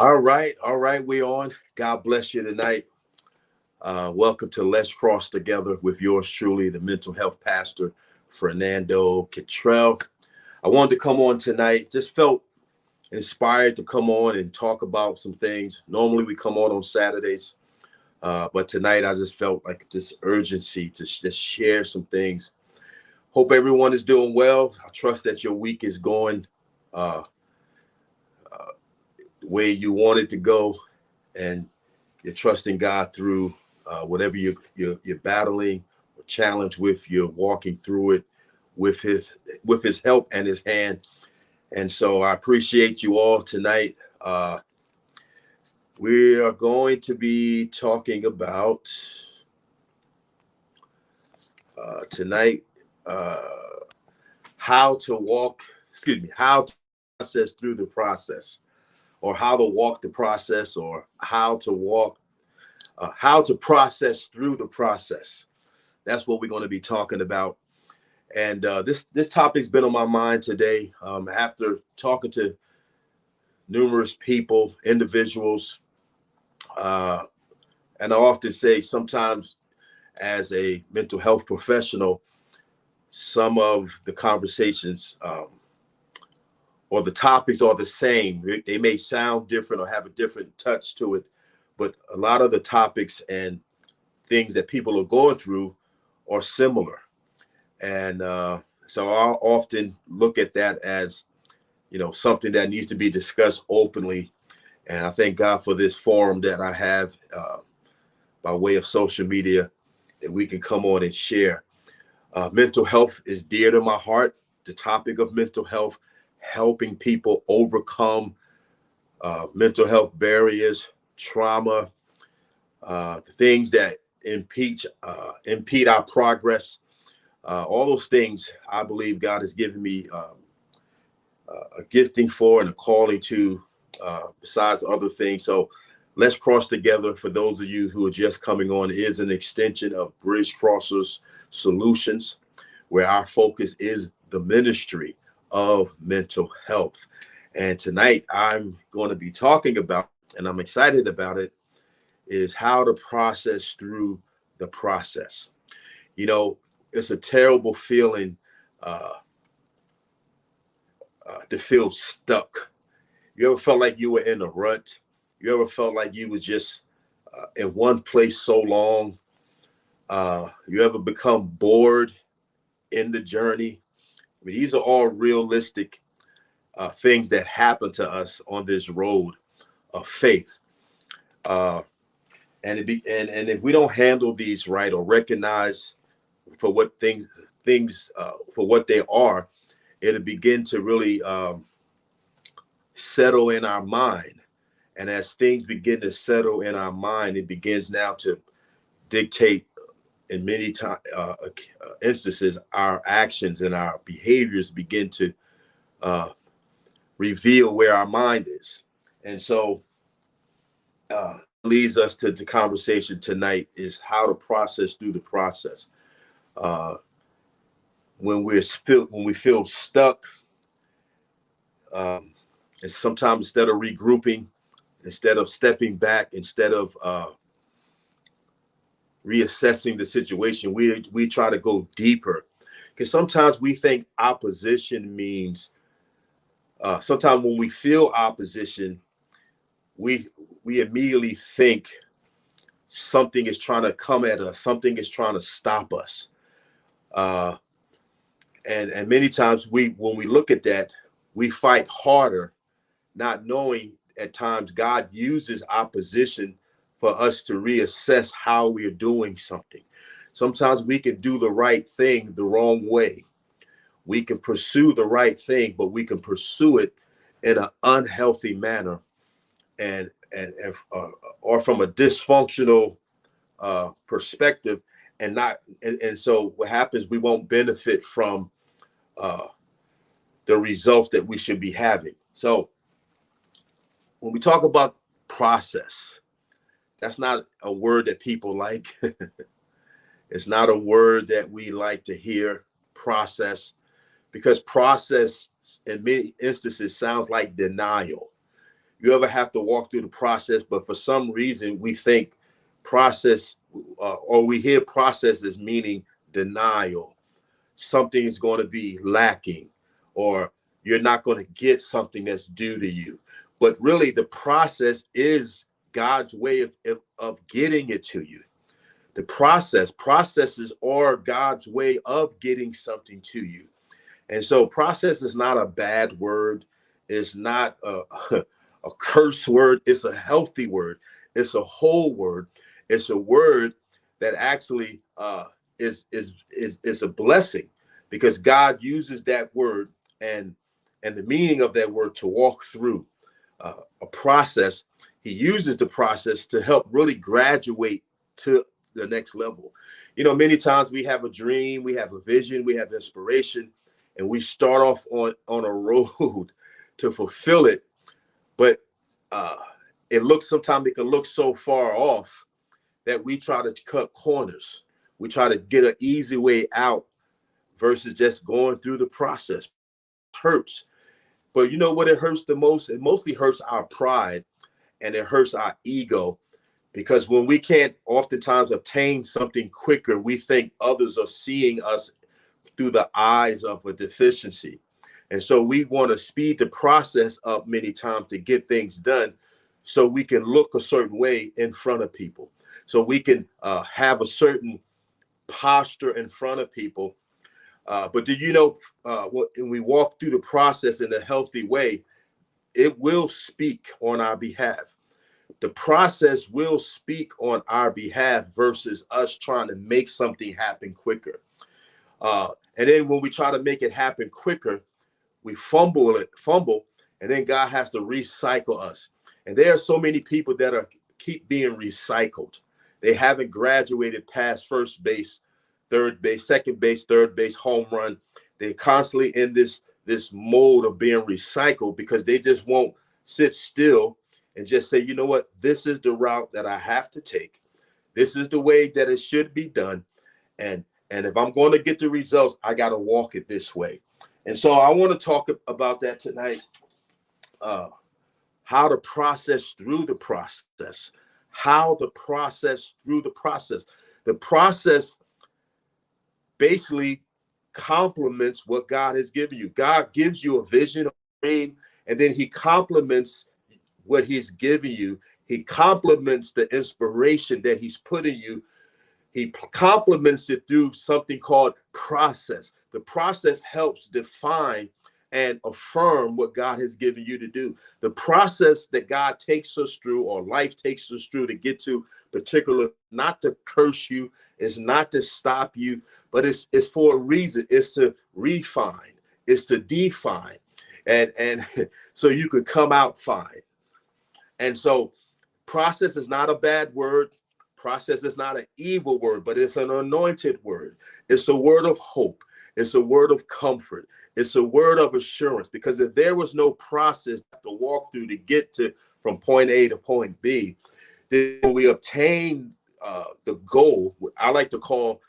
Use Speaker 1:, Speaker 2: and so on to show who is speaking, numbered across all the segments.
Speaker 1: All right, we on. God bless you tonight. Welcome to Let's Cross Together with yours truly, the mental health pastor, Fernando Cottrell. I wanted to come on tonight. Just felt inspired to come on and talk about some things. Normally we come on Saturdays, but tonight I just felt like this urgency to just share some things. Hope everyone is doing well. I trust that your week is going uh, the way you want it to go, and you're trusting God through whatever you're battling or challenged with. You're walking through it with His help and His hand. And so I appreciate you all tonight. We are going to be talking about tonight how to process through the process, or how to walk the process, or how to process through the process. That's what we're going to be talking about. And this topic's been on my mind today after talking to numerous people, individuals. And I often say sometimes as a mental health professional, some of the conversations or the topics are the same. They may sound different or have a different touch to it, but a lot of the topics and things that people are going through are similar. And so I'll often look at that as, something that needs to be discussed openly. And I thank God for this forum that I have by way of social media that we can come on and share. Mental health is dear to my heart. The topic of mental health, helping people overcome mental health barriers, trauma, the things that impede our progress. All those things I believe God has given me a gifting for and a calling to, besides other things. So Let's Cross Together, for those of you who are just coming on, is an extension of Bridge Crossers Solutions, where our focus is the ministry of mental health. And tonight I'm going to be talking about, and I'm excited about it, is how to process through the process. It's a terrible feeling to feel stuck. You ever felt like you were in a rut? You ever felt like you was just in one place so long? You ever become bored in the journey? I mean, these are all realistic things that happen to us on this road of faith. And if we don't handle these right or recognize for what things for what they are, it'll begin to really settle in our mind. And as things begin to settle in our mind, it begins now to dictate, in many instances, our actions and our behaviors begin to reveal where our mind is. And so leads us to the conversation tonight is how to process through the process. When we feel stuck, and sometimes instead of regrouping, instead of stepping back, instead of reassessing the situation, we try to go deeper, because sometimes we think opposition means. Sometimes when we feel opposition, we immediately think something is trying to come at us, something is trying to stop us, and many times when we look at that, we fight harder, not knowing at times God uses opposition for us to reassess how we are doing something. Sometimes we can do the right thing the wrong way. We can pursue the right thing, but we can pursue it in an unhealthy manner, and or from a dysfunctional perspective, and so what happens? We won't benefit from the results that we should be having. So when we talk about process, that's not a word that people like. It's not a word that we like to hear, process, because process in many instances sounds like denial. you ever have to walk through the process, but for some reason we think process or we hear process as meaning denial. Something is going to be lacking, or you're not going to get something that's due to you. But really, the process is God's way of getting it to you. The processes are God's way of getting something to you. And so process is not a bad word. It's not a curse word. It's a healthy word. It's a whole word. It's a word that actually is a blessing, because God uses that word and the meaning of that word to walk through a process. He uses the process to help really graduate to the next level. You know, many times we have a dream, we have a vision, we have inspiration, and we start off on a road to fulfill it. But sometimes it can look so far off that we try to cut corners. We try to get an easy way out versus just going through the process. It hurts. But you know what it hurts the most? It mostly hurts our pride, and it hurts our ego, because when we can't oftentimes obtain something quicker, we think others are seeing us through the eyes of a deficiency. And so we want to speed the process up many times to get things done so we can look a certain way in front of people. So we can have a certain posture in front of people. But do you know, when we walk through the process in a healthy way, it will speak on our behalf. The process will speak on our behalf versus us trying to make something happen quicker. And then when we try to make it happen quicker, we fumble, and then God has to recycle us. And there are so many people that keep being recycled. They haven't graduated past first base, third base, second base, third base, home run. They're constantly in this mode of being recycled because they just won't sit still and just say, you know what, this is the route that I have to take. This is the way that it should be done. And if I'm going to get the results, I got to walk it this way. And so I want to talk about that tonight. How to process through the process. How to process through the process. The process basically complements what God has given you. God gives you a vision, a dream, and then he complements what he's giving you. He complements the inspiration that he's put in you. He complements it through something called process. The process helps define and affirm what God has given you to do. The process that God takes us through, or life takes us through to get to particular, not to curse you, it's not to stop you, but it's for a reason. It's to refine, it's to define, and so you could come out fine. And so process is not a bad word. Process is not an evil word, but it's an anointed word. It's a word of hope. It's a word of comfort. It's a word of assurance, because if there was no process to walk through to get to from point A to point B, then when we obtain the goal, I like to call,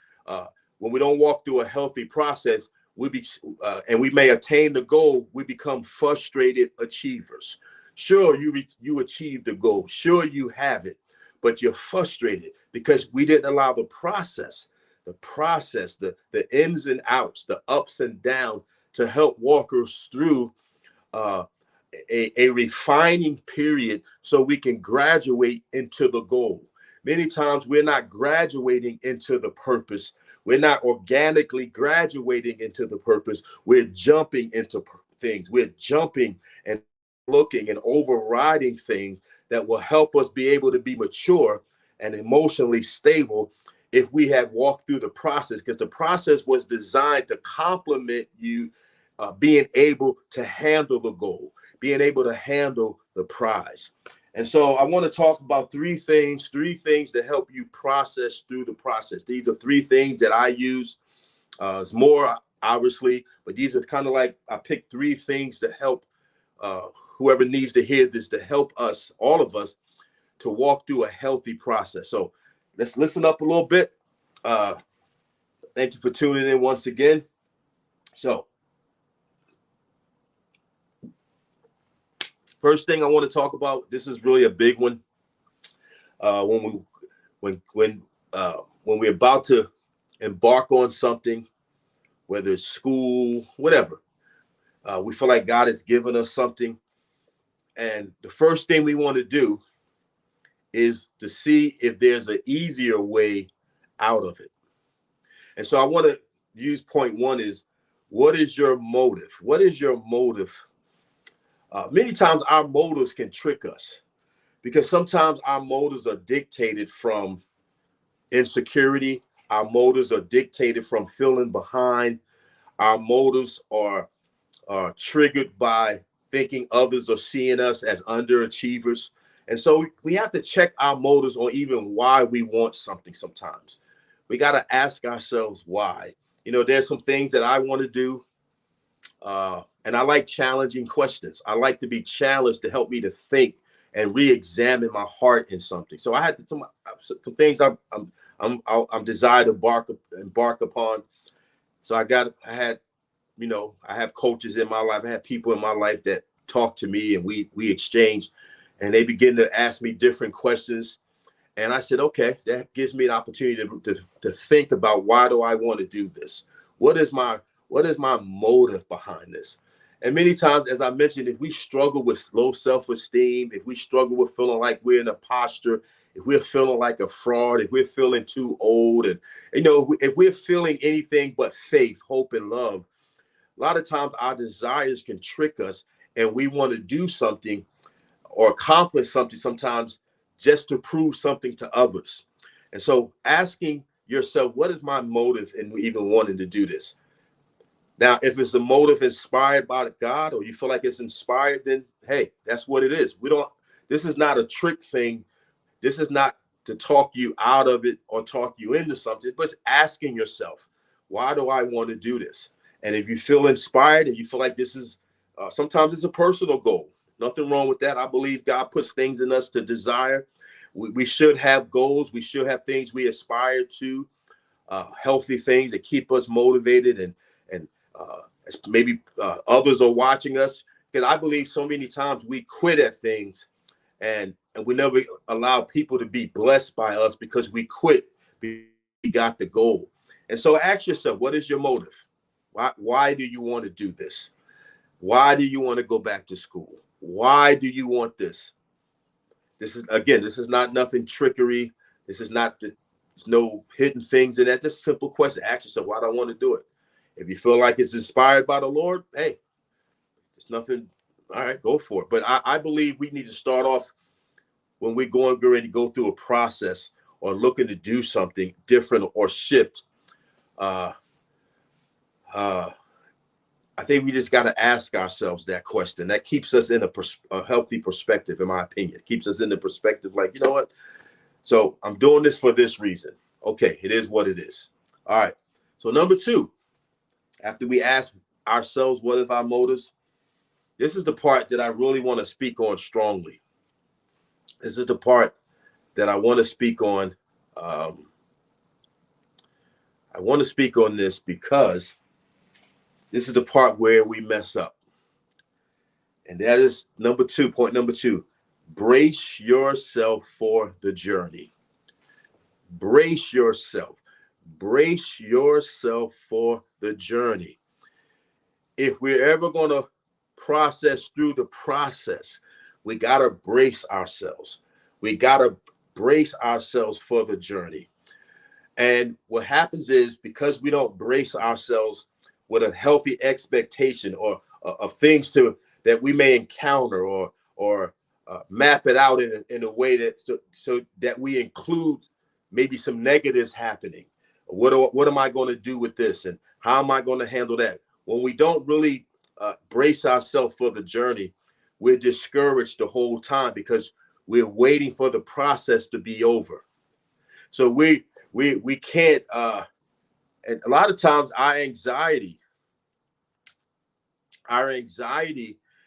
Speaker 1: when we don't walk through a healthy process, and we may attain the goal, we become frustrated achievers. Sure, you achieved the goal. Sure, you have it, but you're frustrated because we didn't allow the process, the ins and outs, the ups and downs to help walk us through a refining period so we can graduate into the goal. Many times we're not graduating into the purpose. We're not organically graduating into the purpose. We're jumping into things. We're jumping and looking and overriding things that will help us be able to be mature and emotionally stable if we had walked through the process, because the process was designed to complement you being able to handle the goal, being able to handle the prize. And so I want to talk about three things that help you process through the process. These are three things that I use. It's more, obviously, but these are kind of like, I picked three things to help whoever needs to hear this, to help us, all of us, to walk through a healthy process. So let's listen up a little bit. Thank you for tuning in once again. So First thing I want to talk about, this is really a big one. When we're about to embark on something, whether it's school, whatever, we feel like God has given us something, and the first thing we want to do is to see if there's an easier way out of it. And so I want to use point one is, what is your motive? What is your motive? Many times our motives can trick us, because sometimes our motives are dictated from insecurity. Our motives are dictated from feeling behind. Our motives are triggered by thinking others are seeing us as underachievers. And so we have to check our motives on even why we want something sometimes. We got to ask ourselves why. There's some things that I want to do. And I like challenging questions. I like to be challenged to help me to think and re-examine my heart in something. So I had some things I'm desired to embark upon. So I have coaches in my life. I have people in my life that talk to me, and we exchange, and they begin to ask me different questions. And I said, okay, that gives me an opportunity to think about, why do I want to do this? What is my motive behind this? And many times, as I mentioned, if we struggle with low self-esteem, if we struggle with feeling like we're an imposter, if we're feeling like a fraud, if we're feeling too old, and if we're feeling anything but faith, hope, and love, a lot of times our desires can trick us, and we want to do something or accomplish something sometimes just to prove something to others. And so asking yourself, what is my motive in even wanting to do this? Now, if it's a motive inspired by God, or you feel like it's inspired, then hey, that's what it is. This is not a trick thing. This is not to talk you out of it or talk you into something, but it's asking yourself, why do I want to do this? And if you feel inspired and you feel like this is, sometimes it's a personal goal. Nothing wrong with that. I believe God puts things in us to desire. We should have goals. We should have things we aspire to, healthy things that keep us motivated, and maybe others are watching us. Because I believe so many times we quit at things, and we never allow people to be blessed by us because we quit. We got the goal. And so ask yourself, what is your motive? Why do you want to do this? Why do you want to go back to school? Why do you want this? This is not nothing trickery. There's no hidden things in that. Just a simple question. Ask yourself, why do I want to do it? If you feel like it's inspired by the Lord, hey, there's nothing. All right, go for it. But I believe we need to start off when we're ready to go through a process or looking to do something different or shift. I think we just got to ask ourselves that question. That keeps us in a healthy perspective, in my opinion. It keeps us in the perspective like, you know what? So I'm doing this for this reason. Okay, it is what it is. All right. So number two, after we ask ourselves what are our motives, this is the part that I really want to speak on strongly. This is the part that I want to speak on. I want to speak on this because this is the part where we mess up. And that is point number two, brace yourself for the journey. Brace yourself. Brace yourself for the journey. If we're ever going to process through the process, we got to brace ourselves. We got to brace ourselves for the journey. And what happens is, because we don't brace ourselves with a healthy expectation or of things that we may encounter, or map it out in a way that so that we include maybe some negatives happening. What am I going to do with this, and how am I going to handle that? When we don't really brace ourselves for the journey, we're discouraged the whole time because we're waiting for the process to be over. So we can't. And a lot of times our anxiety,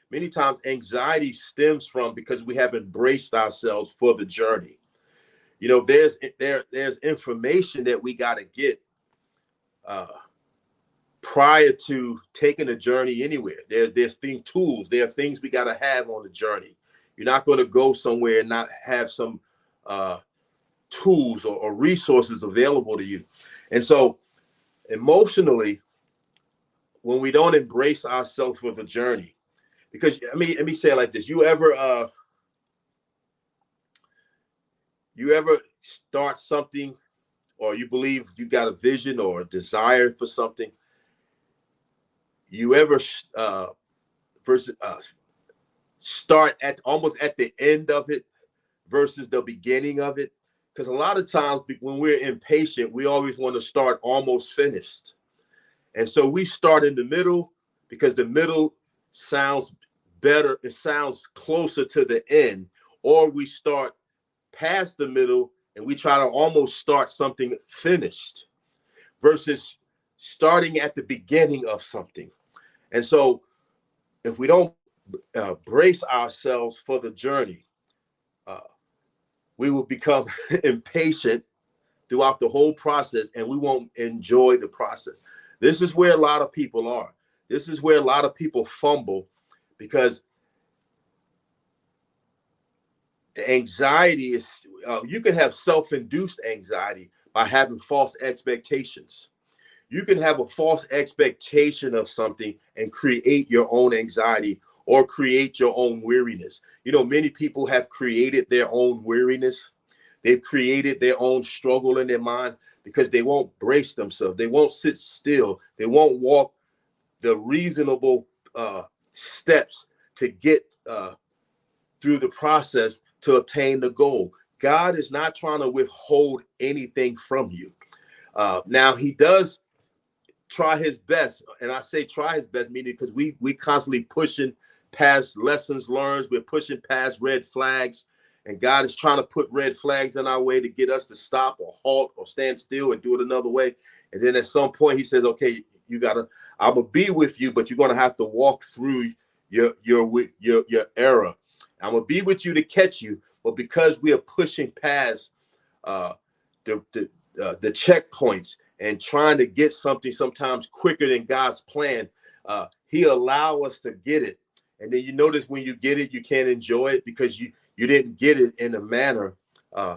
Speaker 1: many times anxiety stems from because we haven't braced ourselves for the journey. There's information that we got to get prior to taking a journey anywhere. There's tools. There are things we got to have on the journey. You're not going to go somewhere and not have some tools or resources available to you. And so emotionally, when we don't embrace ourselves for the journey, because let me say it like this: you ever start something, or you believe you got a vision or a desire for something? You ever start at almost at the end of it versus the beginning of it? Because a lot of times when we're impatient, we always want to start almost finished. And so we start in the middle because the middle sounds better. It sounds closer to the end. Or we start past the middle and we try to almost start something finished versus starting at the beginning of something. And so if we don't brace ourselves for the journey, we will become impatient throughout the whole process, and we won't enjoy the process. This is where a lot of people are. This is where a lot of people fumble, because the anxiety is, you can have self-induced anxiety by having false expectations. You can have a false expectation of something and create your own anxiety or create your own weariness. You know, many people have created their own weariness. They've created their own struggle in their mind because they won't brace themselves. They won't sit still. They won't walk the reasonable steps to get through the process to obtain the goal. God is not trying to withhold anything from you. Now, he does try his best. And I say try his best, meaning because we constantly pushing past lessons learned. We're pushing past red flags. And God is trying to put red flags in our way to get us to stop or halt or stand still and do it another way. And then at some point he says, okay, I'm going to be with you, but you're going to have to walk through your error. I'm going to be with you to catch you. But because we are pushing past the checkpoints and trying to get something sometimes quicker than God's plan, he allow us to get it. And then you notice when you get it, you can't enjoy it because you didn't get it in a manner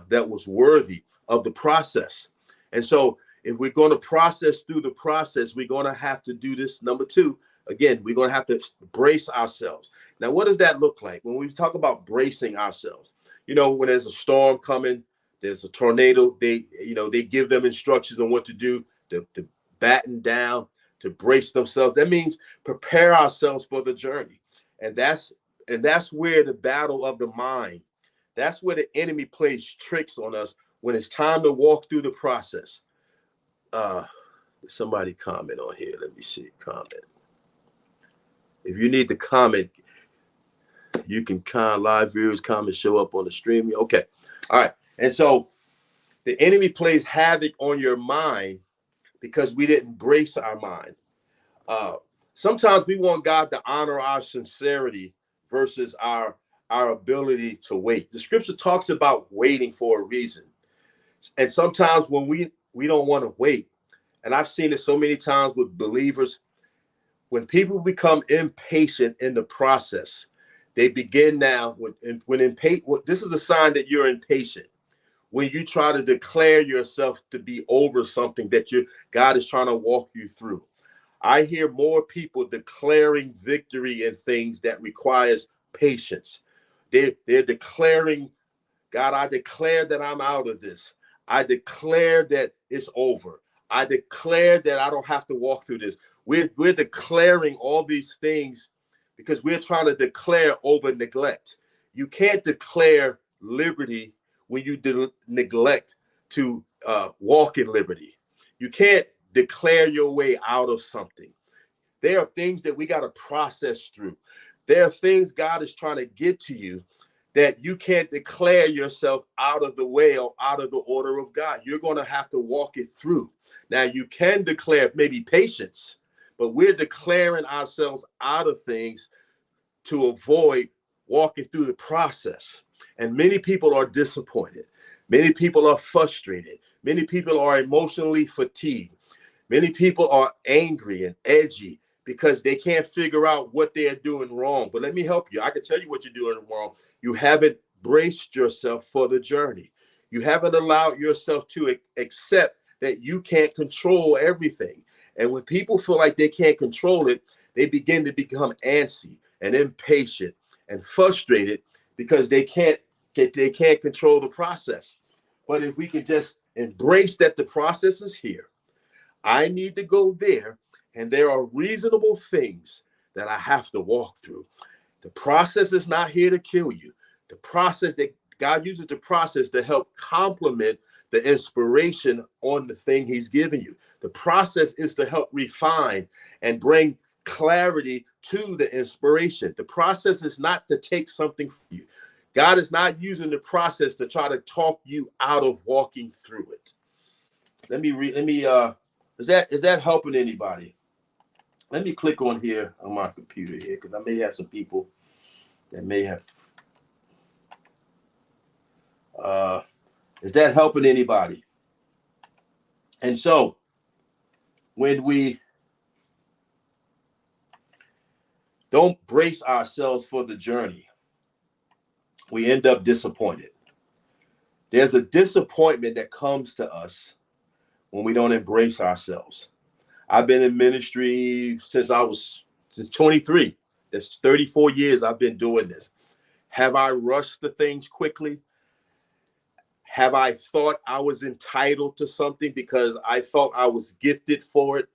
Speaker 1: that was worthy of the process. And so if we're going to process through the process, we're going to have to do this. Number two, again, we're going to have to brace ourselves. Now, what does that look like? When we talk about bracing ourselves, you know, when there's a storm coming, there's a tornado, they give them instructions on what to do, to batten down, to brace themselves. That means prepare ourselves for the journey. And that's where the battle of the mind, that's where the enemy plays tricks on us when it's time to walk through the process. Somebody comment on here. Let me see. Comment. If you need to comment, you can live viewers comment show up on the stream. Okay. All right. And so the enemy plays havoc on your mind because we didn't brace our mind. Sometimes we want God to honor our sincerity versus our ability to wait. The scripture talks about waiting for a reason. And sometimes when we don't want to wait, and I've seen it so many times with believers, when people become impatient in the process, they begin now when impatient. This is a sign that you're impatient. When you try to declare yourself to be over something that God is trying to walk you through. I hear more people declaring victory in things that requires patience. They're declaring, God, I declare that I'm out of this. I declare that it's over. I declare that I don't have to walk through this. We're declaring all these things because we're trying to declare over neglect. You can't declare liberty when you neglect to walk in liberty. You can't declare your way out of something. There are things that we got to process through. There are things God is trying to get to you that you can't declare yourself out of the way or out of the order of God. You're going to have to walk it through. Now, you can declare maybe patience, but we're declaring ourselves out of things to avoid walking through the process. And many people are disappointed. Many people are frustrated. Many people are emotionally fatigued. Many people are angry and edgy because they can't figure out what they are doing wrong. But let me help you. I can tell you what you're doing wrong. You haven't braced yourself for the journey. You haven't allowed yourself to accept that you can't control everything. And when people feel like they can't control it, they begin to become antsy and impatient and frustrated because they can't control the process. But if we can just embrace that the process is here, I need to go there, and there are reasonable things that I have to walk through. The process is not here to kill you. The process that God uses the process to help complement the inspiration on the thing he's giving you. The process is to help refine and bring clarity to the inspiration. The process is not to take something from you. God is not using the process to try to talk you out of walking through it. Is that helping anybody? Let me click on here on my computer here, because I may have some people that may have. Is that helping anybody? And so when we don't brace ourselves for the journey, we end up disappointed. There's a disappointment that comes to us when we don't embrace ourselves. I've been in ministry since 23. That's 34 years I've been doing this. Have I rushed the things quickly? Have I thought I was entitled to something because I thought I was gifted for it?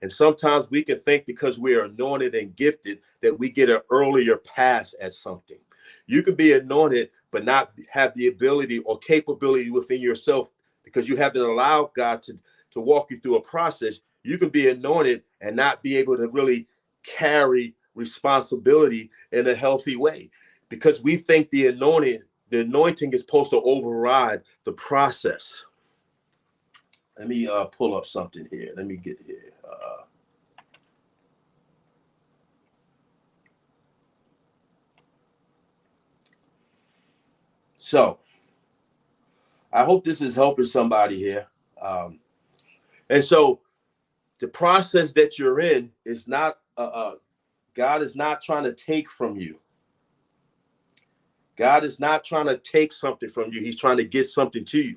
Speaker 1: And sometimes we can think because we are anointed and gifted that we get an earlier pass at something. You can be anointed but not have the ability or capability within yourself because you haven't allowed God to walk you through a process. You can be anointed and not be able to really carry responsibility in a healthy way because we think the anointing is supposed to override the process. Let me pull up something here. Let me get here. So I hope this is helping somebody here. And so the process that you're in is not, God is not trying to take from you. God is not trying to take something from you. He's trying to get something to you.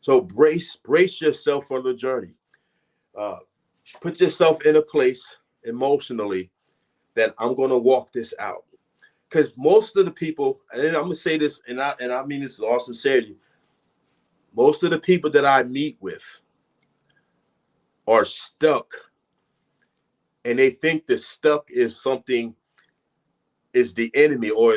Speaker 1: So brace yourself for the journey. Put yourself in a place emotionally that I'm going to walk this out. Because most of the people, and I'm going to say this, and I mean this in all sincerity, most of the people that I meet with are stuck, and they think the stuck is something, is the enemy, or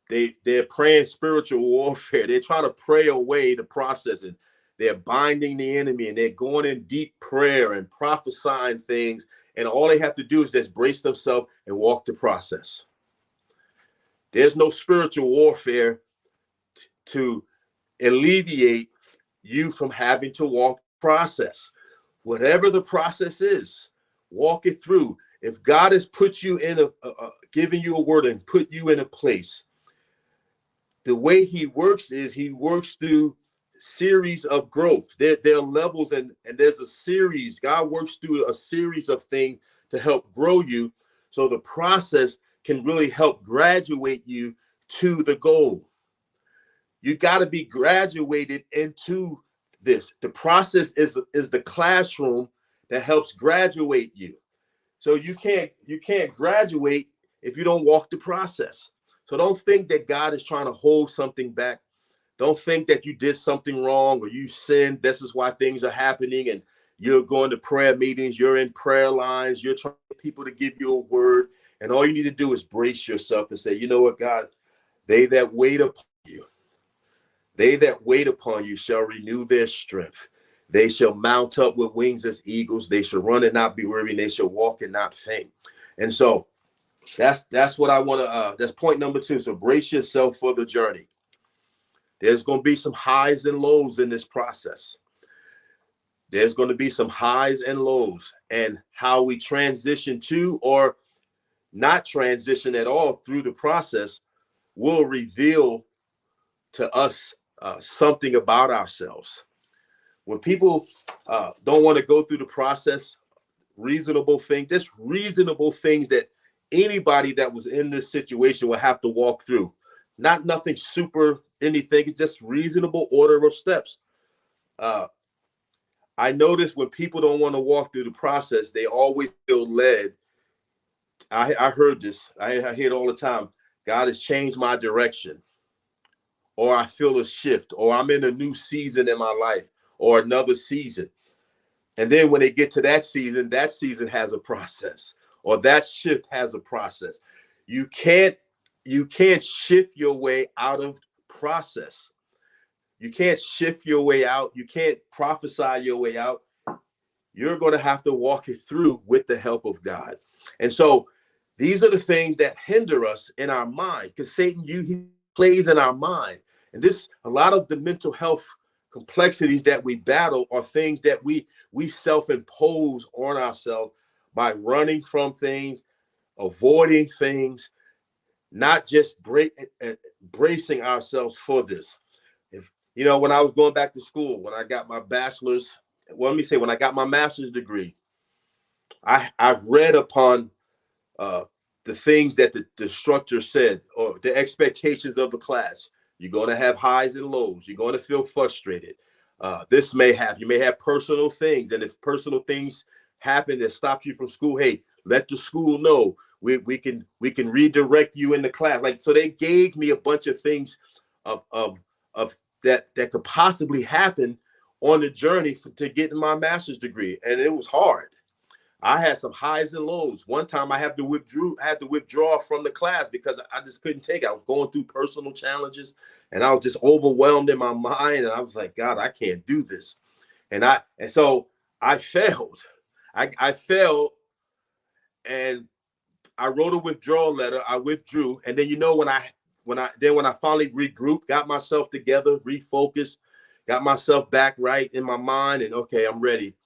Speaker 1: they're praying spiritual warfare. They're trying to pray away the process, and they're binding the enemy, and they're going in deep prayer and prophesying things, and all they have to do is just brace themselves and walk the process. There's no spiritual warfare to alleviate you from having to walk the process. Whatever the process is, walk it through. If God has put you in given you a word and put you in a place, the way he works is he works through series of growth. There are levels and there's a series. God works through a series of things to help grow you. So the process can really help graduate you to the goal. You got to be graduated into this. The process is the classroom that helps graduate you. So you can't graduate if you don't walk the process. So don't think that God is trying to hold something back. Don't think that you did something wrong or you sinned. This is why things are happening. And you're going to prayer meetings. You're in prayer lines. You're trying to get people to give you a word. And all you need to do is brace yourself and say, you know what, God, they that wait upon you shall renew their strength. They shall mount up with wings as eagles. They shall run and not be weary. They shall walk and not faint. And so that's what I want to, that's point number 2. So brace yourself for the journey. There's going to be some highs and lows in this process. There's going to be some highs and lows, and how we transition to or not transition at all through the process will reveal to us something about ourselves. When people don't want to go through the process, reasonable things, just reasonable things that anybody that was in this situation will have to walk through. Not nothing super anything. It's just reasonable order of steps. Uh, I notice when people don't want to walk through the process, they always feel led. I heard this. I hear it all the time. God has changed my direction, or I feel a shift, or I'm in a new season in my life, or another season. And then when they get to that season has a process, or that shift has a process. You can't shift your way out of process. You can't shift your way out. You can't prophesy your way out. You're going to have to walk it through with the help of God. And so these are the things that hinder us in our mind, because Satan, he plays in our mind. And this, a lot of the mental health complexities that we battle are things that we self-impose on ourselves by running from things, avoiding things, not just bracing ourselves for this. If when I was going back to school, when I got my bachelor's, well, let me say, when I got my master's degree, I read upon the things that the instructor said, or the expectations of the class. You're going to have highs and lows. You're going to feel frustrated. You may have personal things. And if personal things happen that stops you from school, hey, let the school know. We can redirect you in the class. Like, so they gave me a bunch of things of that could possibly happen on the journey to getting my master's degree. And it was hard. I had some highs and lows. One time I had to withdraw from the class because I just couldn't take it. I was going through personal challenges and I was just overwhelmed in my mind. And I was like, God, I can't do this. And so I failed. I failed, and I wrote a withdrawal letter. I withdrew. And then, when I finally regrouped, got myself together, refocused, got myself back right in my mind, and okay, I'm ready.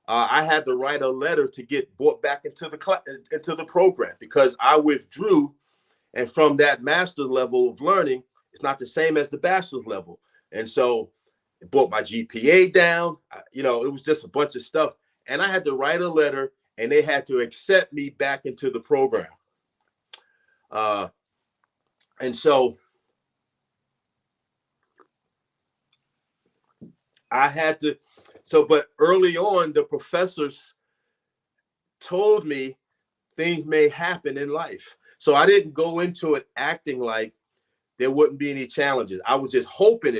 Speaker 1: I had to write a letter to get brought back into the program, because I withdrew, and from that master's level of learning, it's not the same as the bachelor's level, and so it brought my GPA down. It was just a bunch of stuff, and I had to write a letter, and they had to accept me back into the program. And so I had to. But early on, the professors told me things may happen in life. So I didn't go into it acting like there wouldn't be any challenges. I was just hoping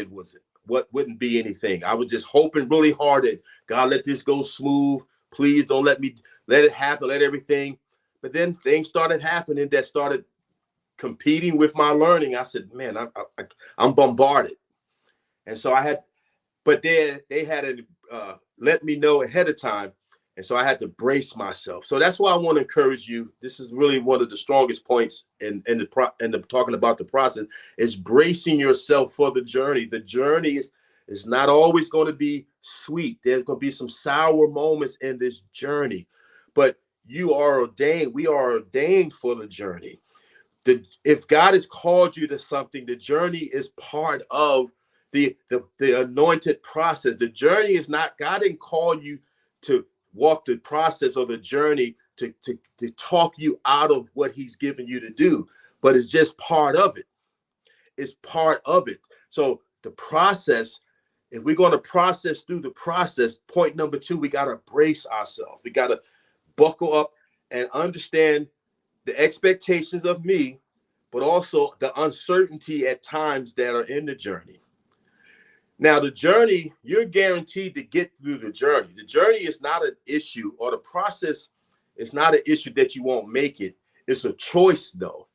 Speaker 1: wouldn't be anything. I was just hoping really hard that God, let this go smooth. Please don't let it happen, let everything. But then things started happening that started competing with my learning. I said, man, I'm bombarded. And so but then they had to let me know ahead of time. And so I had to brace myself. So that's why I want to encourage you. This is really one of the strongest points in the talking about the process, is bracing yourself for the journey. The journey is not always going to be sweet. There's going to be some sour moments in this journey, but we are ordained for the journey. If God has called you to something, the journey is part of the anointed process. The journey is not, God didn't call you to walk the process or the journey to talk you out of what he's given you to do, but it's just part of it. It's part of it. So the process, if we're going to process through the process, point number 2, we got to brace ourselves. We got to buckle up and understand the expectations of me, but also the uncertainty at times that are in the journey. Now, the journey, you're guaranteed to get through the journey. The journey is not an issue, or the process is not an issue that you won't make it. It's a choice, though.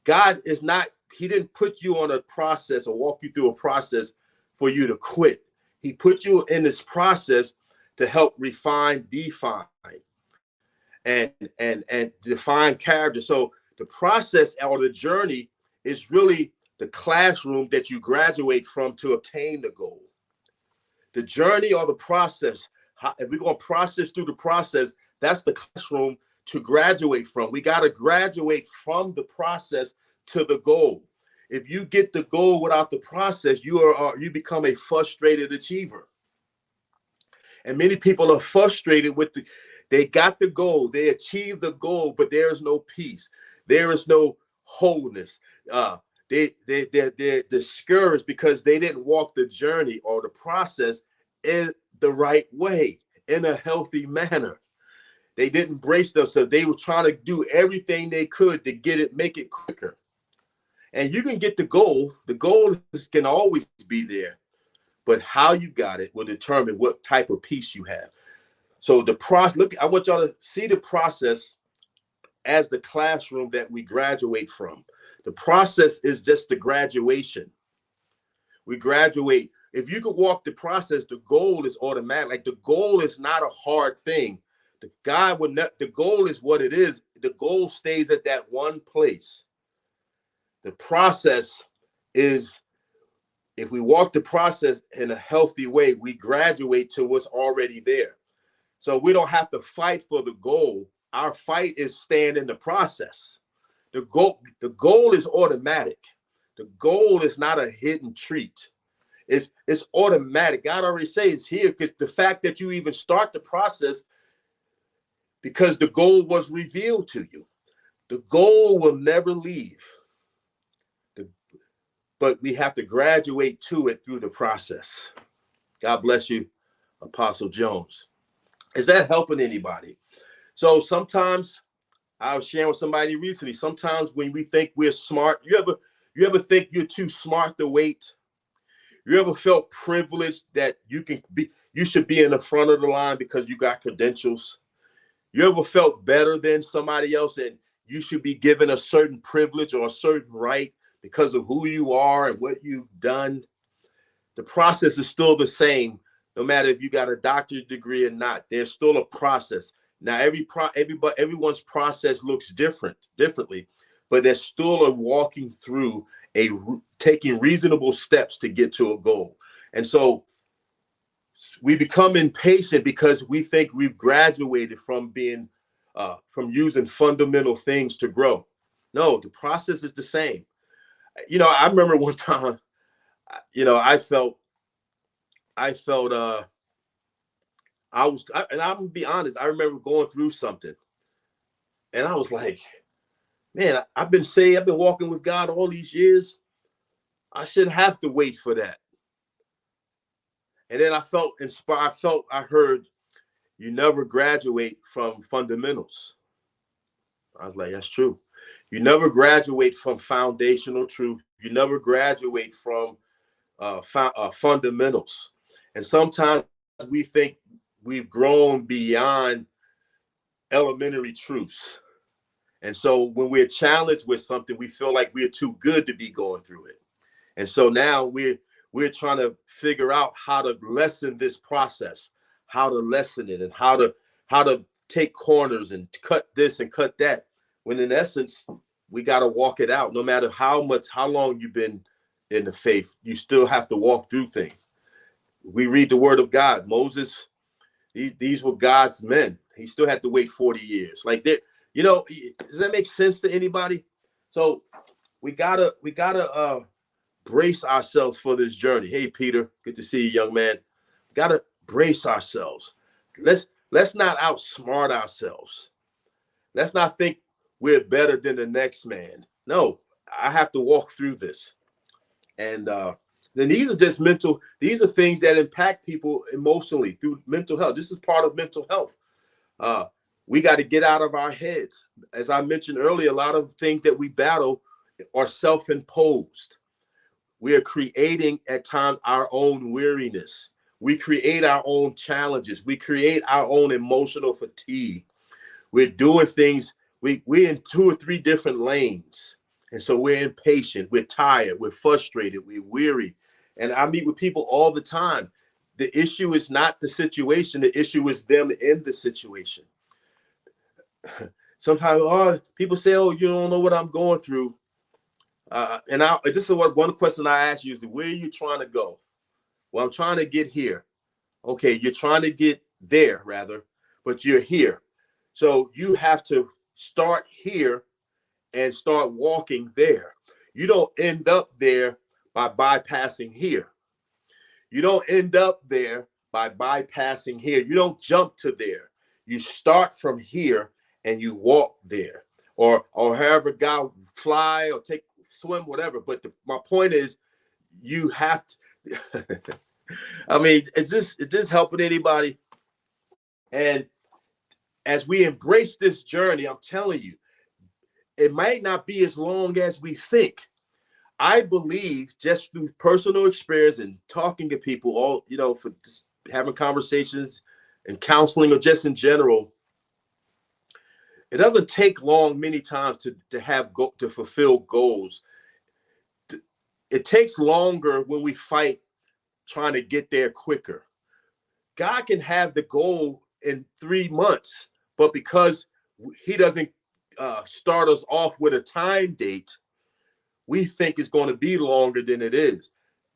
Speaker 1: God is not, he didn't put you on a process or walk you through a process for you to quit. He put you in this process to help refine, define, and define character. So the process or the journey is really the classroom that you graduate from to obtain the goal. The journey or the process, if we're going to process through the process, that's the classroom to graduate from. We got to graduate from the process to the goal. If you get the goal without the process, you become a frustrated achiever. And many people are frustrated with they got the goal, they achieved the goal, but there is no peace. There is no wholeness. They're discouraged because they didn't walk the journey or the process in the right way, in a healthy manner. They didn't brace themselves. They were trying to do everything they could to make it quicker. And you can get the goal. The goal can always be there, but how you got it will determine what type of peace you have. So the process, look, I want y'all to see the process as the classroom that we graduate from. The process is just the graduation. We graduate. If you could walk the process, the goal is automatic. Like the goal is not a hard thing. The goal is what it is. The goal stays at that one place. The process is, if we walk the process in a healthy way, we graduate to what's already there. So we don't have to fight for the goal. Our fight is staying in the process. The goal is automatic. The goal is not a hidden treat. It's automatic. God already says it's here, because the fact that you even start the process, because the goal was revealed to you. The goal will never leave. But we have to graduate to it through the process. God bless you, Apostle Jones. Is that helping anybody? So sometimes, I was sharing with somebody recently, sometimes when we think we're smart, you ever think you're too smart to wait? You ever felt privileged that you should be in the front of the line because you got credentials? You ever felt better than somebody else and you should be given a certain privilege or a certain right because of who you are and what you've done? The process is still the same, no matter if you got a doctorate degree or not. There's still a process. Now, everyone's process looks differently, but there's still a walking through, taking reasonable steps to get to a goal. And so we become impatient because we think we've graduated from using fundamental things to grow. No, the process is the same. I remember one time, I felt and I'm gonna be honest, I remember going through something and I was like, man, I've been walking with God all these years. I shouldn't have to wait for that. And then I felt inspired. I heard, you never graduate from fundamentals. I was like, that's true. You never graduate from foundational truth. You never graduate from fundamentals. And sometimes we think we've grown beyond elementary truths. And so when we're challenged with something, we feel like we're too good to be going through it. And so now we're trying to figure out how to lessen this process, how to lessen it, and how to take corners and cut this and cut that. When in essence, we got to walk it out. No matter how long you've been in the faith, you still have to walk through things. We read the word of God. Moses, these were God's men. He still had to wait 40 years. Like that, does that make sense to anybody? So we gotta brace ourselves for this journey. Hey, Peter, good to see you, young man. Gotta brace ourselves. Let's not outsmart ourselves. Let's not think we're better than the next man. No, I have to walk through this. And then these are things that impact people emotionally through mental health. This is part of mental health. We got to get out of our heads. As I mentioned earlier, a lot of things that we battle are self-imposed. We are creating at times our own weariness. We create our own challenges. We create our own emotional fatigue. We're doing things, we're in 2 or 3 different lanes. And so we're impatient, we're tired, we're frustrated, we're weary. And I meet with people all the time. The issue is not the situation, the issue is them in the situation. Sometimes people say, oh, you don't know what I'm going through. This is one question I ask you is, where are you trying to go? Well, I'm trying to get here. Okay, you're trying to get there, rather, but you're here. So you have to start here and start walking there. You don't end up there by bypassing here. You don't end up there by bypassing here. You don't jump to there. You start from here and you walk there, or however God fly or take swim, whatever. But my point is, you have to. I mean, is this helping anybody? And as we embrace this journey, I'm telling you, it might not be as long as we think. I believe, just through personal experience and talking to people, all, for just having conversations and counseling, or just in general, it doesn't take long many times to fulfill goals. It takes longer when we fight trying to get there quicker. God can have the goal in 3 months, but because he doesn't start us off with a time date, we think it's going to be longer than it is.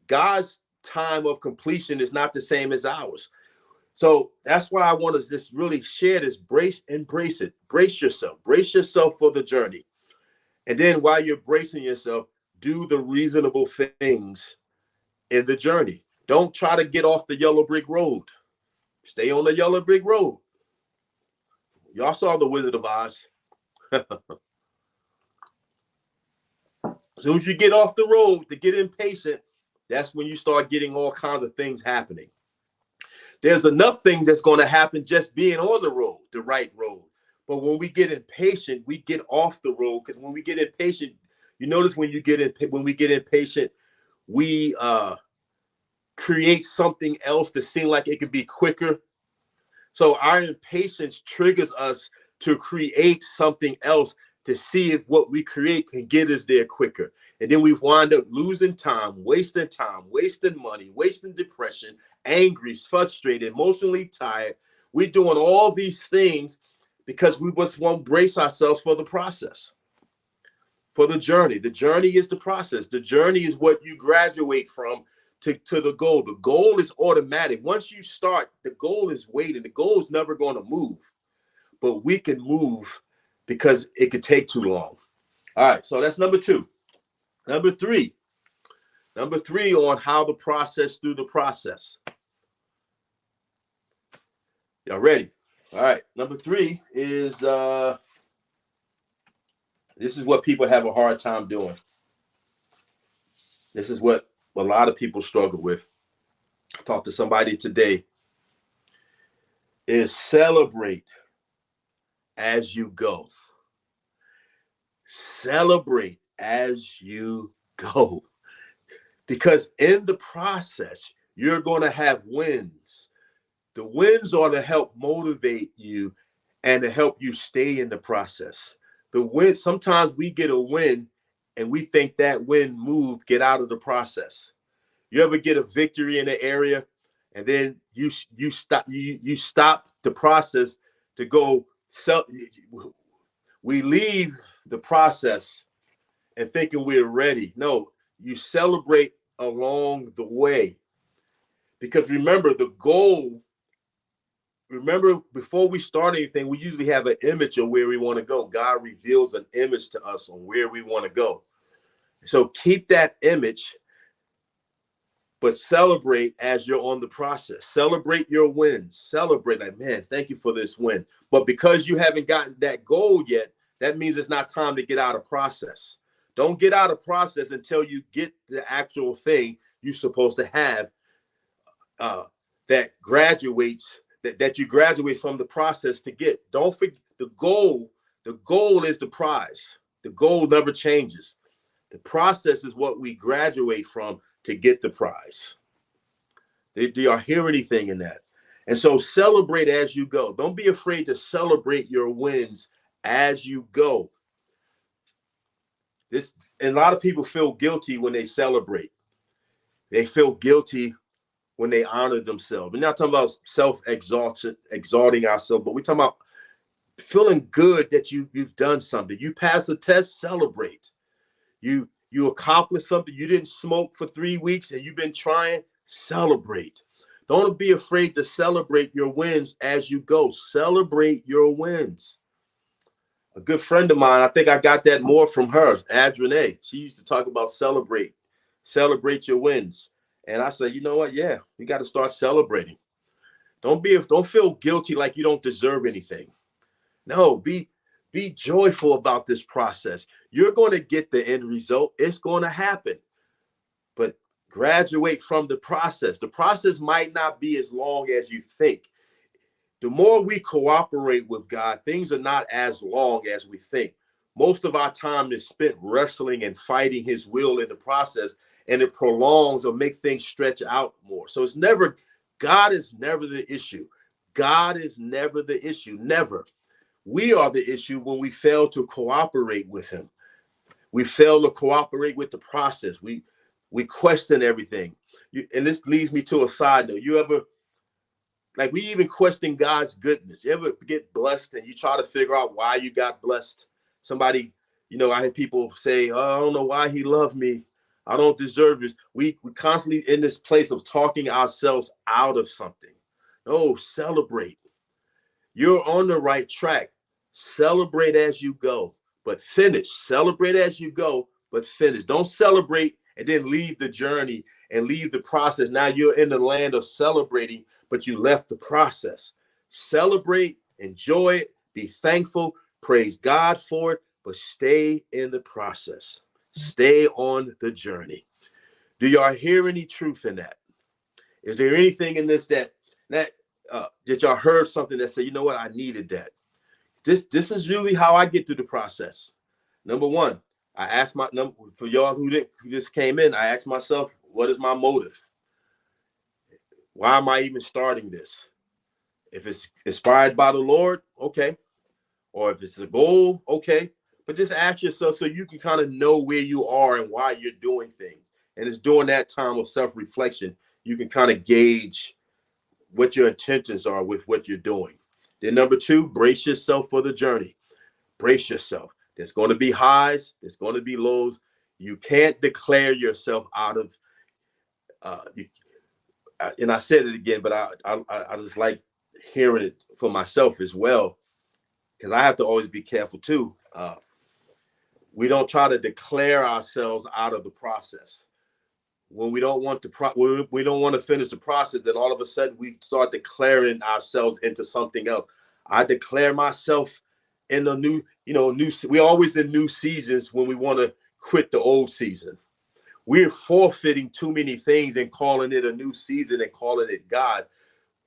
Speaker 1: God's time of completion is not the same as ours. So that's why I want to just really share this. Embrace it. Brace yourself for the journey. And then while you're bracing yourself, do the reasonable things in the journey. Don't try to get off the yellow brick road. Stay on the yellow brick road. Y'all saw The Wizard of Oz. As soon as you get off the road to get impatient, that's when you start getting all kinds of things happening. There's enough things that's going to happen just being on the road, the right road. But when we get impatient, we get off the road, because when we get impatient, you notice when we get impatient, we create something else to seem like it could be quicker. So our impatience triggers us to create something else to see if what we create can get us there quicker. And then we wind up losing time, wasting money, wasting depression, angry, frustrated, emotionally tired. We're doing all these things because we just won't brace ourselves for the process, for the journey. The journey is the process. The journey is what you graduate from to the goal. The goal is automatic. Once you start, the goal is waiting. The goal is never going to move, but we can move because it could take too long. All right, so that's number 2. Number three on how to process through the process. Y'all ready? All right, number 3 is this is what people have a hard time doing. This is what a lot of people struggle with. I talked to somebody today. Is celebrate as you go. Celebrate as you go. Because in the process, you're going to have wins. The wins are to help motivate you and to help you stay in the process. The win, sometimes we get a win and we think that win moved, get out of the process. You ever get a victory in an area and then you stop the process to go sell? We leave the process and thinking we're ready. No, you celebrate along the way. Because remember, the goal, before we start anything, we usually have an image of where we want to go. God reveals an image to us on where we want to go. So keep that image, but celebrate as you're on the process. Celebrate your wins. Celebrate, like, man, thank you for this win. But because you haven't gotten that goal yet, that means it's not time to get out of process. Don't get out of process until you get the actual thing you're supposed to have that you graduate from the process to get. Don't forget the goal. The goal is the prize. The goal never changes. The process is what we graduate from to get the prize. Do you hear anything in that? And so celebrate as you go. Don't be afraid to celebrate your wins as you go. And a lot of people feel guilty when they celebrate. They feel guilty when they honor themselves. We're not talking about exalting ourselves, but we're talking about feeling good that you've done something. You pass a test, celebrate. You accomplished something. You didn't smoke for 3 weeks and you've been trying, celebrate. Don't be afraid to celebrate your wins as you go. Celebrate your wins. A good friend of mine, I think I got that more from her, Adrienne. She used to talk about celebrate your wins. And I said, you know what? Yeah, we got to start celebrating. Don't feel guilty like you don't deserve anything. No, be joyful about this process. You're going to get the end result. It's going to happen. But graduate from the process. The process might not be as long as you think. The more we cooperate with God, things are not as long as we think. Most of our time is spent wrestling and fighting his will in the process, and it prolongs or makes things stretch out more. So God is never the issue. God is never the issue, never. We are the issue when we fail to cooperate with him. We fail to cooperate with the process. We question everything. And this leads me to a side note. You ever, like, we even question God's goodness. You ever get blessed and you try to figure out why you got blessed? Somebody, I had people say, oh, I don't know why he loved me. I don't deserve this. We constantly in this place of talking ourselves out of something. No, celebrate. You're on the right track. Celebrate as you go, but finish. Celebrate as you go, but finish. Don't celebrate and then leave the journey and leave the process. Now you're in the land of celebrating, but you left the process. Celebrate, enjoy it, be thankful, praise God for it, but stay in the process. Stay on the journey. Do y'all hear any truth in that? Is there anything in this that y'all heard something that said, you know what, I needed that? This is really how I get through the process. Number one, I asked for y'all who just came in, I asked myself, what is my motive? Why am I even starting this? If it's inspired by the Lord, okay. Or if it's a goal, okay. But just ask yourself so you can kind of know where you are and why you're doing things. And it's during that time of self-reflection, you can kind of gauge what your intentions are with what you're doing. Then number two, brace yourself for the journey. Brace yourself. There's going to be highs. There's going to be lows. You can't declare yourself out of, and I said it again, but I just like hearing it for myself as well, because I have to always be careful too. We don't try to declare ourselves out of the process. When we don't want we don't want to finish the process, then all of a sudden we start declaring ourselves into something else. I declare myself in a new. We're always in new seasons when we want to quit the old season. We're forfeiting too many things and calling it a new season and calling it God.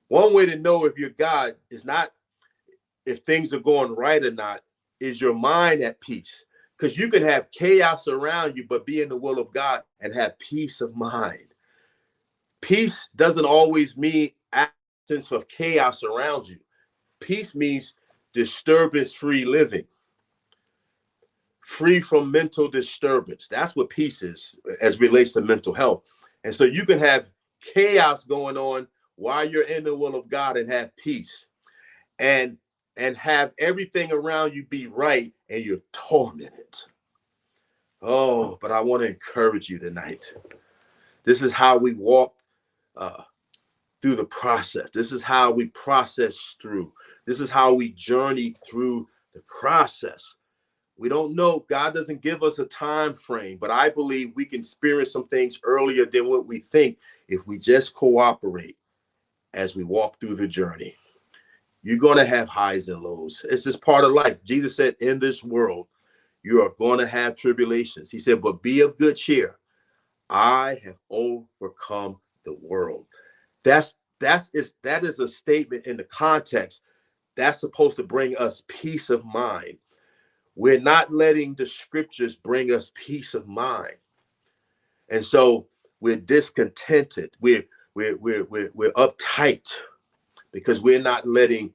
Speaker 1: One way to know if you're God is not if things are going right or not, is your mind at peace. Because you can have chaos around you, but be in the will of God and have peace of mind. Peace doesn't always mean absence of chaos around you. Peace means disturbance-free living, free from mental disturbance. That's what peace is as relates to mental health. And so you can have chaos going on while you're in the will of God and have peace. And have everything around you be right, and you're tormented. Oh, but I want to encourage you tonight. This is how we walk through the process. This is how we process through. This is how we journey through the process. We don't know. God doesn't give us a time frame, but I believe we can experience some things earlier than what we think if we just cooperate as we walk through the journey. You're going to have highs and lows. It's just part of life. Jesus said, in this world, you are going to have tribulations. He said, but be of good cheer. I have overcome the world. That is a statement in the context that's supposed to bring us peace of mind. We're not letting the scriptures bring us peace of mind. And so we're discontented. We're uptight because we're not letting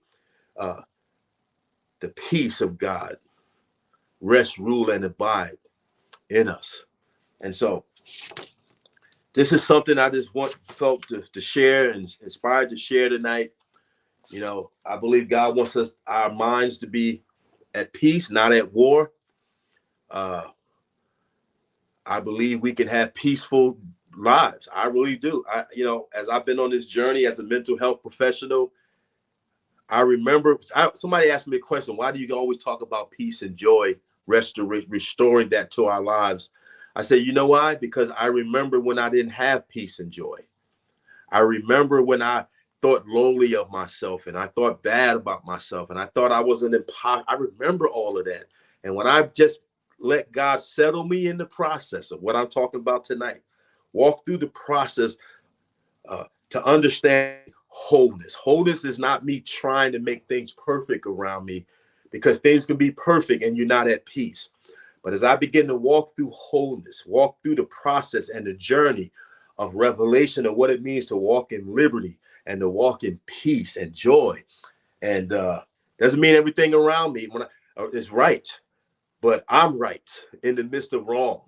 Speaker 1: the peace of God rest, rule, and abide in us. And so this is something I just felt to share and inspired to share tonight. I believe God wants our minds to be at peace, not at war. I believe we can have peaceful lives. I really do. As I've been on this journey as a mental health professional, I remember somebody asked me a question, why do you always talk about peace and joy, restoring that to our lives? I said, you know why? Because I remember when I didn't have peace and joy. I remember when I thought lowly of myself, and I thought bad about myself, and I thought I was an imposter. I remember all of that. And when I just let God settle me in the process of what I'm talking about tonight, walk through the process to understand wholeness. Wholeness is not me trying to make things perfect around me, because things can be perfect and you're not at peace. But as I begin to walk through wholeness, walk through the process and the journey of revelation of what it means to walk in liberty and to walk in peace and joy, and doesn't mean everything around me is right, but I'm right in the midst of wrong,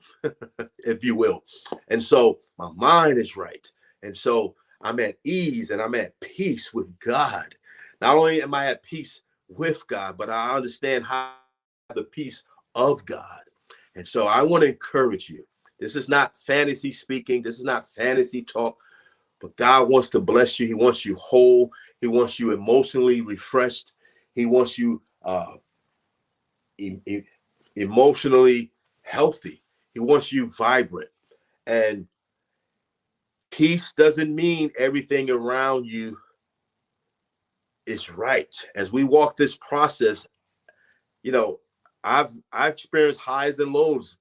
Speaker 1: if you will. And so my mind is right. And so I'm at ease and I'm at peace with God. Not only am I at peace with God, but I understand how the peace of God. And so I want to encourage you. This is not fantasy speaking. This is not fantasy talk, but God wants to bless you. He wants you whole. He wants you emotionally refreshed. He wants you emotionally healthy. He wants you vibrant. And peace doesn't mean everything around you is right. As we walk this process, you know, I've experienced highs and lows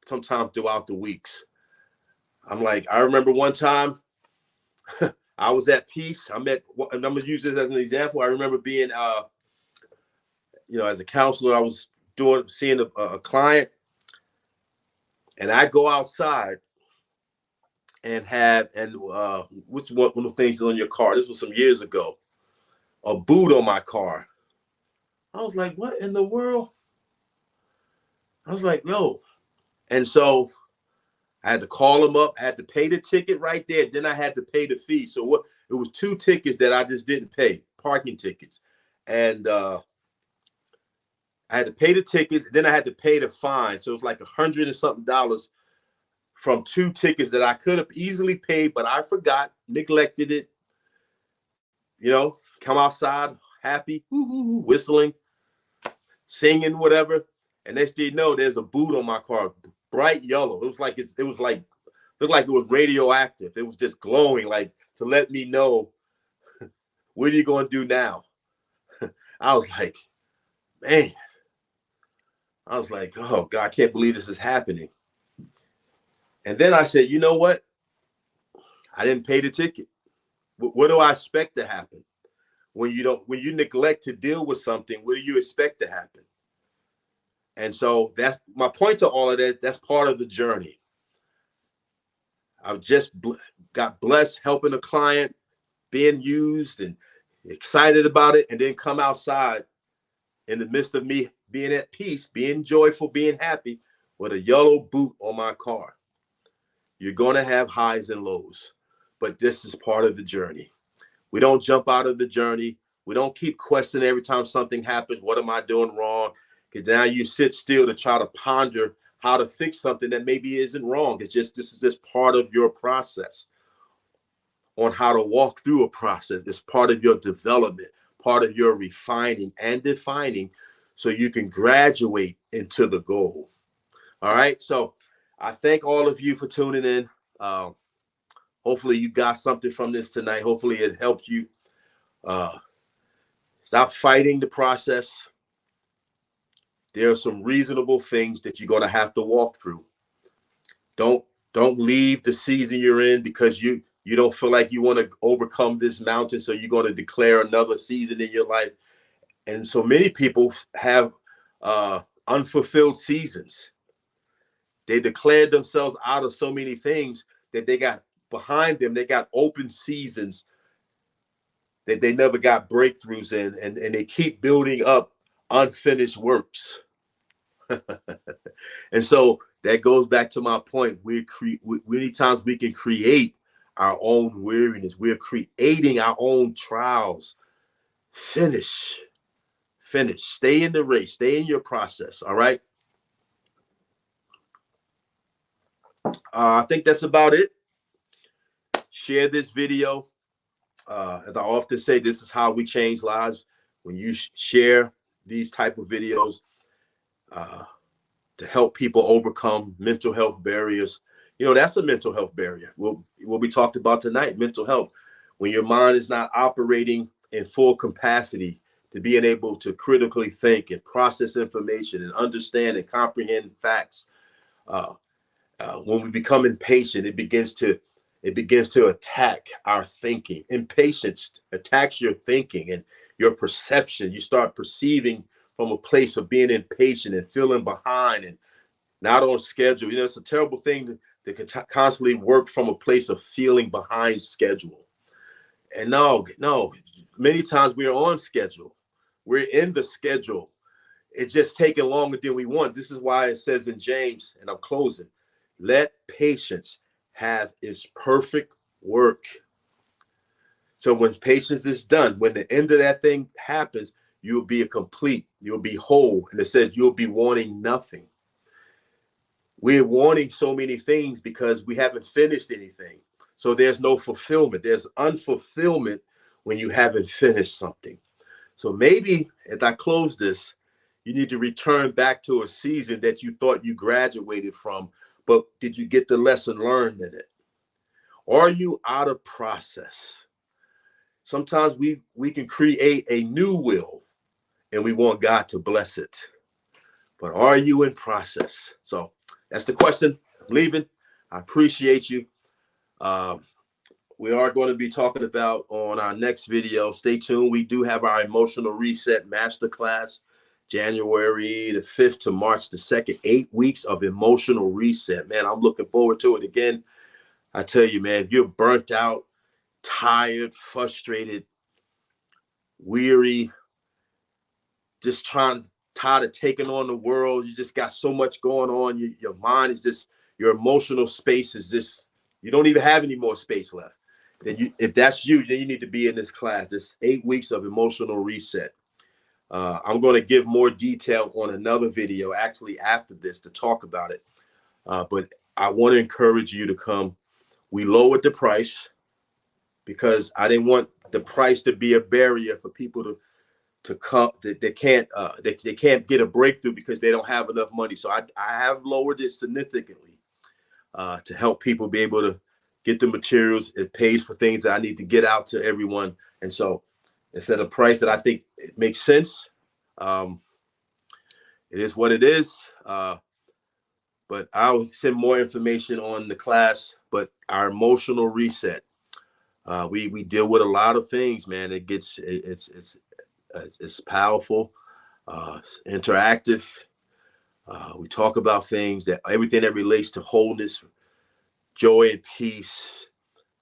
Speaker 1: sometimes throughout the weeks. I remember one time I was at peace. And I'm gonna use this as an example. I remember being as a counselor, I was seeing a client, and I go outside and which one of the things on your car? This was some years ago. A boot on my car. I was like, what in the world? I was like, no. And so I had to call him up. I had to pay the ticket right there. Then I had to pay the fee. So it was 2 tickets that I just didn't pay, parking tickets. And I had to pay the tickets. Then I had to pay the fine. So it was like $100 and something from 2 tickets that I could have easily paid, but I forgot, neglected it. Come outside happy, whistling, singing, whatever. And next thing you know, there's a boot on my car, bright yellow. It was like looked like it was radioactive. It was just glowing, like to let me know, what are you going to do now? I was like, man. I was like, oh God, I can't believe this is happening. And then I said, you know what? I didn't pay the ticket. What do I expect to happen? When you neglect to deal with something, what do you expect to happen? And so that's my point to all of that. That's part of the journey. I've just got blessed helping a client, being used and excited about it, and then come outside in the midst of me being at peace, being joyful, being happy, with a yellow boot on my car. You're going to have highs and lows, but this is part of the journey. We don't jump out of the journey. We don't keep questioning every time something happens. What am I doing wrong? Because now you sit still to try to ponder how to fix something that maybe isn't wrong. This is just part of your process on how to walk through a process. It's part of your development, part of your refining and defining, so you can graduate into the goal. All right. So I thank all of you for tuning in. Hopefully you got something from this tonight. Hopefully it helped you. Stop fighting the process. There are some reasonable things that you're going to have to walk through. Don't leave the season you're in because you don't feel like you want to overcome this mountain, so you're going to declare another season in your life. And so many people have unfulfilled seasons. They declared themselves out of so many things that they got behind them. They got open seasons that they never got breakthroughs in, and they keep building up unfinished works. And so that goes back to my point. Many times we can create our own weariness. We're creating our own trials. Finish. Stay in the race. Stay in your process. All right. I think that's about it. Share this video. As I often say, this is how we change lives. When you share these type of videos to help people overcome mental health barriers, that's a mental health barrier. What we talked about tonight, mental health. when your mind is not operating in full capacity to being able to critically think and process information and understand and comprehend facts. When we become impatient, it begins to attack our thinking. Impatience attacks your thinking and your perception. You start perceiving from a place of being impatient and feeling behind and not on schedule. It's a terrible thing to constantly work from a place of feeling behind schedule. And no, many times we are on schedule. We're in the schedule. It's just taking longer than we want. This is why it says in James, and I'm closing, let patience have its perfect work. So when patience is done, when the end of that thing happens, you'll be you'll be whole. And it says you'll be wanting nothing. We're wanting so many things because we haven't finished anything. So there's no fulfillment. There's unfulfillment when you haven't finished something. So maybe as I close this, you need to return back to a season that you thought you graduated from, but did you get the lesson learned in it? Are you out of process? Sometimes we can create a new will and we want God to bless it. But are you in process? So that's the question. I'm leaving. I appreciate you. We are going to be talking about on our next video. Stay tuned. We do have our emotional reset masterclass, January the 5th to March the 2nd, 8 weeks of emotional reset. Man, I'm looking forward to it. Again, I tell you, man, if you're burnt out, tired, frustrated, weary, just tired of taking on the world. You just got so much going on. Your mind is just, your emotional space is just, you don't even have any more space left. Then if that's you, then you need to be in this class, this 8 weeks of emotional reset. I'm going to give more detail on another video, actually after this, to talk about it. But I want to encourage you to come. We lowered the price because I didn't want the price to be a barrier for people to come. They can't get a breakthrough because they don't have enough money. So I have lowered it significantly to help people be able to get the materials. It pays for things that I need to get out to everyone. And so it's at a price that I think it makes sense. It is what it is. But I'll send more information on the class. But our emotional reset, we deal with a lot of things, man. It's powerful, interactive. We talk about things everything that relates to wholeness, joy, and peace.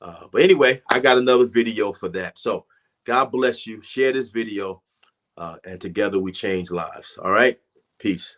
Speaker 1: But anyway, I got another video for that. So God bless you. Share this video, and together we change lives. All right. Peace.